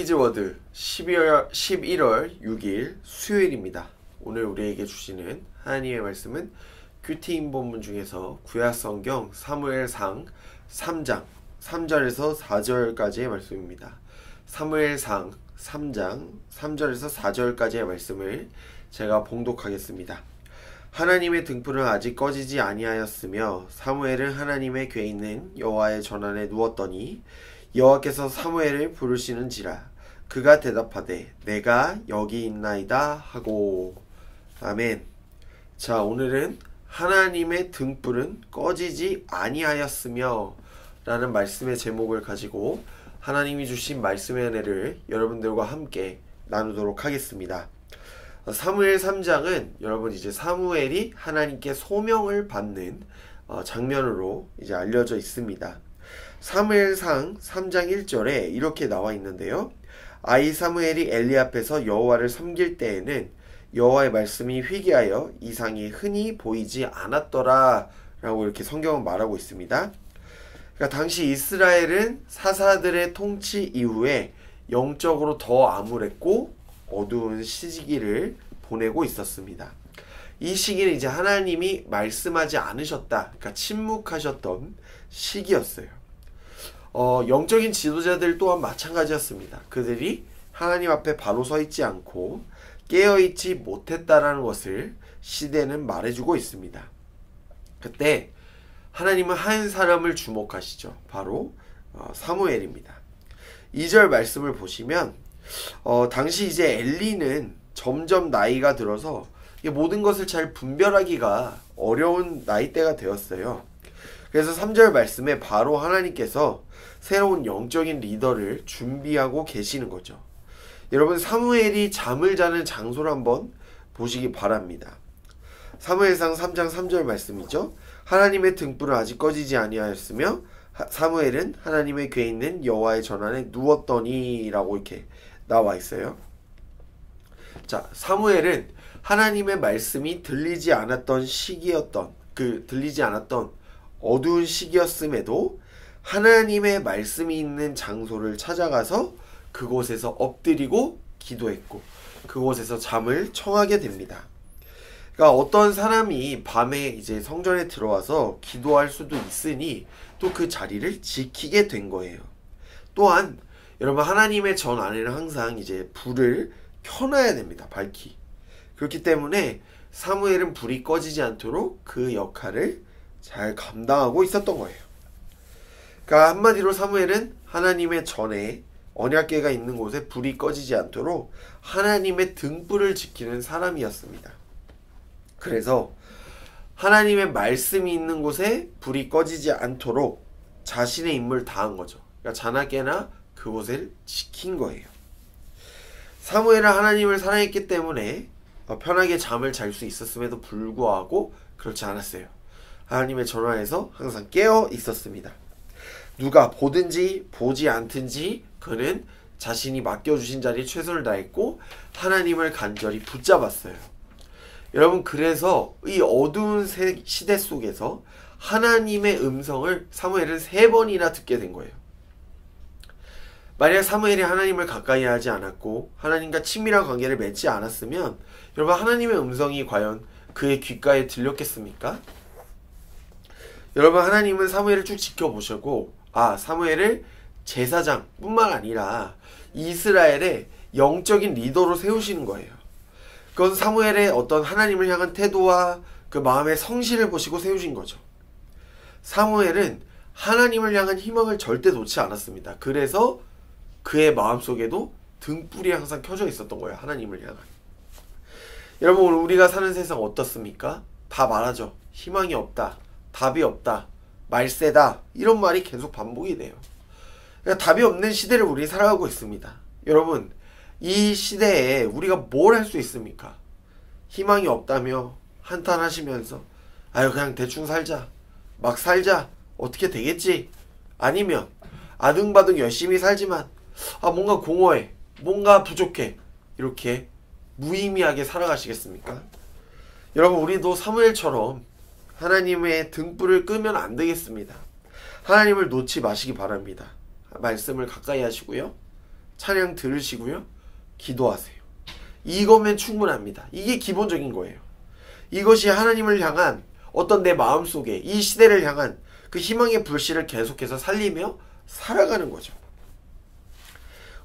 키즈워드 11월 6일 수요일입니다. 오늘 우리에게 주시는 하나님의 말씀은 큐티인 본문 중에서 구약성경 사무엘상 3장 3절에서 4절까지의 말씀입니다. 사무엘상 3장 3절에서 4절까지의 말씀을 제가 봉독하겠습니다. 하나님의 등불은 아직 꺼지지 아니하였으며 사무엘은 하나님의 궤에 있는 여호와의 전안에 누웠더니 여호와께서 사무엘을 부르시는지라 그가 대답하되 내가 여기 있나이다 하고. 아멘. 자, 오늘은 하나님의 등불은 꺼지지 아니하였으며 라는 말씀의 제목을 가지고 하나님이 주신 말씀의 은혜를 여러분들과 함께 나누도록 하겠습니다. 사무엘 3장은 여러분 이제 사무엘이 하나님께 소명을 받는 장면으로 이제 알려져 있습니다. 사무엘상 3장 1절에 이렇게 나와 있는데요. 아이 사무엘이 엘리 앞에서 여호와를 섬길 때에는 여호와의 말씀이 희귀하여 이상이 흔히 보이지 않았더라 라고 이렇게 성경은 말하고 있습니다. 그러니까 당시 이스라엘은 사사들의 통치 이후에 영적으로 더 암울했고 어두운 시기를 보내고 있었습니다. 이 시기는 이제 하나님이 말씀하지 않으셨다, 그러니까 침묵하셨던 시기였어요. 영적인 지도자들 또한 마찬가지였습니다. 그들이 하나님 앞에 바로 서 있지 않고 깨어있지 못했다라는 것을 시대는 말해주고 있습니다. 그때 하나님은 한 사람을 주목하시죠. 바로 사무엘입니다. 2절 말씀을 보시면 당시 이제 엘리는 점점 나이가 들어서 모든 것을 잘 분별하기가 어려운 나이대가 되었어요. 그래서 3절 말씀에 바로 하나님께서 새로운 영적인 리더를 준비하고 계시는 거죠. 여러분, 사무엘이 잠을 자는 장소를 한번 보시기 바랍니다. 사무엘상 3장 3절 말씀이죠. 하나님의 등불은 아직 꺼지지 아니하였으며 사무엘은 하나님의 궤에 있는 여호와의 전안에 누웠더니 라고 이렇게 나와 있어요. 자, 사무엘은 하나님의 말씀이 들리지 않았던 시기였던, 들리지 않았던 어두운 시기였음에도 하나님의 말씀이 있는 장소를 찾아가서 그곳에서 엎드리고 기도했고 그곳에서 잠을 청하게 됩니다. 그러니까 어떤 사람이 밤에 이제 성전에 들어와서 기도할 수도 있으니 또 그 자리를 지키게 된 거예요. 또한 여러분, 하나님의 전 안에는 항상 이제 불을 켜놔야 됩니다. 밝히. 그렇기 때문에 사무엘은 불이 꺼지지 않도록 그 역할을 잘 감당하고 있었던 거예요. 그러니까 한마디로 사무엘은 하나님의 전에 언약궤가 있는 곳에 불이 꺼지지 않도록 하나님의 등불을 지키는 사람이었습니다. 그래서 하나님의 말씀이 있는 곳에 불이 꺼지지 않도록 자신의 임무를 다한 거죠. 그러니까 자나깨나 그곳을 지킨 거예요. 사무엘은 하나님을 사랑했기 때문에 편하게 잠을 잘 수 있었음에도 불구하고 그렇지 않았어요. 하나님의 전화에서 항상 깨어 있었습니다. 누가 보든지 보지 않든지 그는 자신이 맡겨주신 자리에 최선을 다했고 하나님을 간절히 붙잡았어요. 여러분, 그래서 이 어두운 시대 속에서 하나님의 음성을 사무엘은 3번이나 듣게 된 거예요. 만약 사무엘이 하나님을 가까이 하지 않았고 하나님과 친밀한 관계를 맺지 않았으면 여러분, 하나님의 음성이 과연 그의 귓가에 들렸겠습니까? 여러분, 하나님은 사무엘을 쭉 지켜보시고 사무엘을 제사장 뿐만 아니라 이스라엘의 영적인 리더로 세우시는 거예요. 그건 사무엘의 어떤 하나님을 향한 태도와 그 마음의 성실을 보시고 세우신 거죠. 사무엘은 하나님을 향한 희망을 절대 놓지 않았습니다. 그래서 그의 마음속에도 등불이 항상 켜져 있었던 거예요. 하나님을 향한. 여러분, 우리가 사는 세상 어떻습니까? 다 말하죠. 희망이 없다, 답이 없다, 말세다, 이런 말이 계속 반복이 돼요. 그러니까 답이 없는 시대를 우리 살아가고 있습니다. 여러분, 이 시대에 우리가 뭘 할 수 있습니까? 희망이 없다며 한탄하시면서 그냥 대충 살자, 막 살자, 어떻게 되겠지? 아니면 아등바등 열심히 살지만 뭔가 공허해, 뭔가 부족해, 이렇게 무의미하게 살아가시겠습니까? 여러분, 우리도 사무엘처럼 하나님의 등불을 끄면 안 되겠습니다. 하나님을 놓지 마시기 바랍니다. 말씀을 가까이 하시고요, 찬양 들으시고요. 기도하세요. 이거면 충분합니다. 이게 기본적인 거예요. 이것이 하나님을 향한 어떤 내 마음속에 이 시대를 향한 그 희망의 불씨를 계속해서 살리며 살아가는 거죠.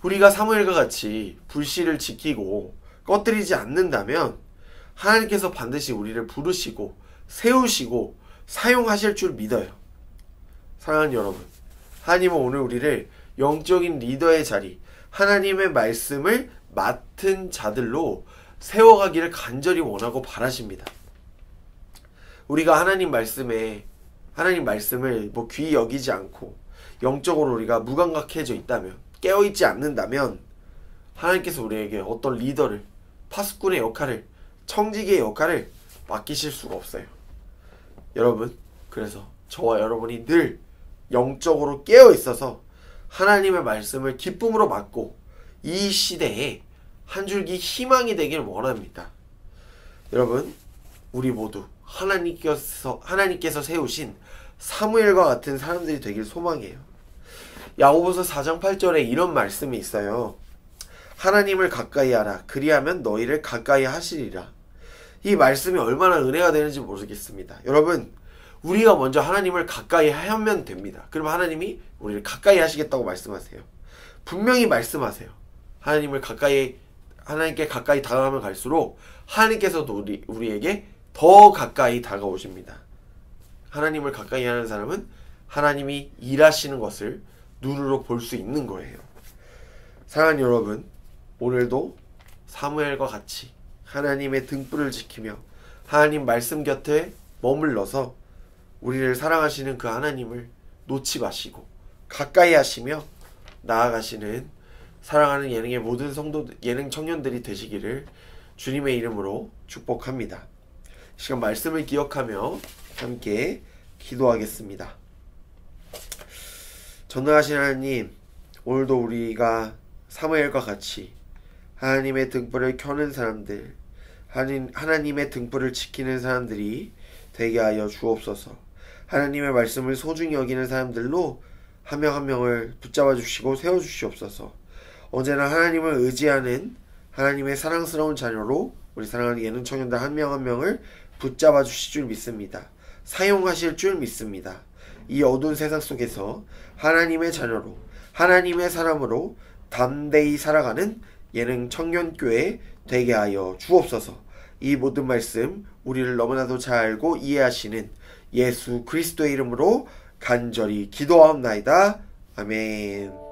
우리가 사무엘과 같이 불씨를 지키고 꺼뜨리지 않는다면 하나님께서 반드시 우리를 부르시고 세우시고 사용하실 줄 믿어요. 사랑하는 여러분, 하나님은 오늘 우리를 영적인 리더의 자리, 하나님의 말씀을 맡은 자들로 세워가기를 간절히 원하고 바라십니다. 우리가 하나님 말씀을 귀히 여기지 않고 영적으로 우리가 무감각해져 있다면, 깨어있지 않는다면 하나님께서 우리에게 어떤 리더를, 파수꾼의 역할을, 청지기의 역할을 맡기실 수가 없어요. 여러분, 그래서 저와 여러분이 늘 영적으로 깨어있어서 하나님의 말씀을 기쁨으로 맡고 이 시대에 한 줄기 희망이 되길 원합니다. 여러분, 우리 모두 하나님께서 세우신 사무엘과 같은 사람들이 되길 소망해요. 야고보서 4장 8절에 이런 말씀이 있어요. 하나님을 가까이 하라. 그리하면 너희를 가까이 하시리라. 이 말씀이 얼마나 은혜가 되는지 모르겠습니다. 여러분, 우리가 먼저 하나님을 가까이 하면 됩니다. 그러면 하나님이 우리를 가까이 하시겠다고 말씀하세요. 분명히 말씀하세요. 하나님께 가까이 다가가면 갈수록 하나님께서도 우리에게 더 가까이 다가오십니다. 하나님을 가까이 하는 사람은 하나님이 일하시는 것을 눈으로 볼 수 있는 거예요. 사랑하는 여러분, 오늘도 사무엘과 같이 하나님의 등불을 지키며 하나님 말씀 곁에 머물러서 우리를 사랑하시는 그 하나님을 놓지 마시고 가까이 하시며 나아가시는 사랑하는 예능의 모든 예능 청년들이 되시기를 주님의 이름으로 축복합니다. 이 시간 말씀을 기억하며 함께 기도하겠습니다. 전능하신 하나님, 오늘도 우리가 사무엘과 같이 하나님의 등불을 켜는 사람들, 하나님의 등불을 지키는 사람들이 되게 하여 주옵소서. 하나님의 말씀을 소중히 여기는 사람들로 한 명 한 명을 붙잡아 주시고 세워 주시옵소서. 언제나 하나님을 의지하는 하나님의 사랑스러운 자녀로 우리 사랑하는 예능 청년들 한 명 한 명을 붙잡아 주실 줄 믿습니다. 사용하실 줄 믿습니다. 이 어두운 세상 속에서 하나님의 자녀로, 하나님의 사람으로 담대히 살아가는 예능 청년교회 되게 하여 주옵소서. 이 모든 말씀 우리를 너무나도 잘 알고 이해하시는 예수 그리스도의 이름으로 간절히 기도하옵나이다. 아멘.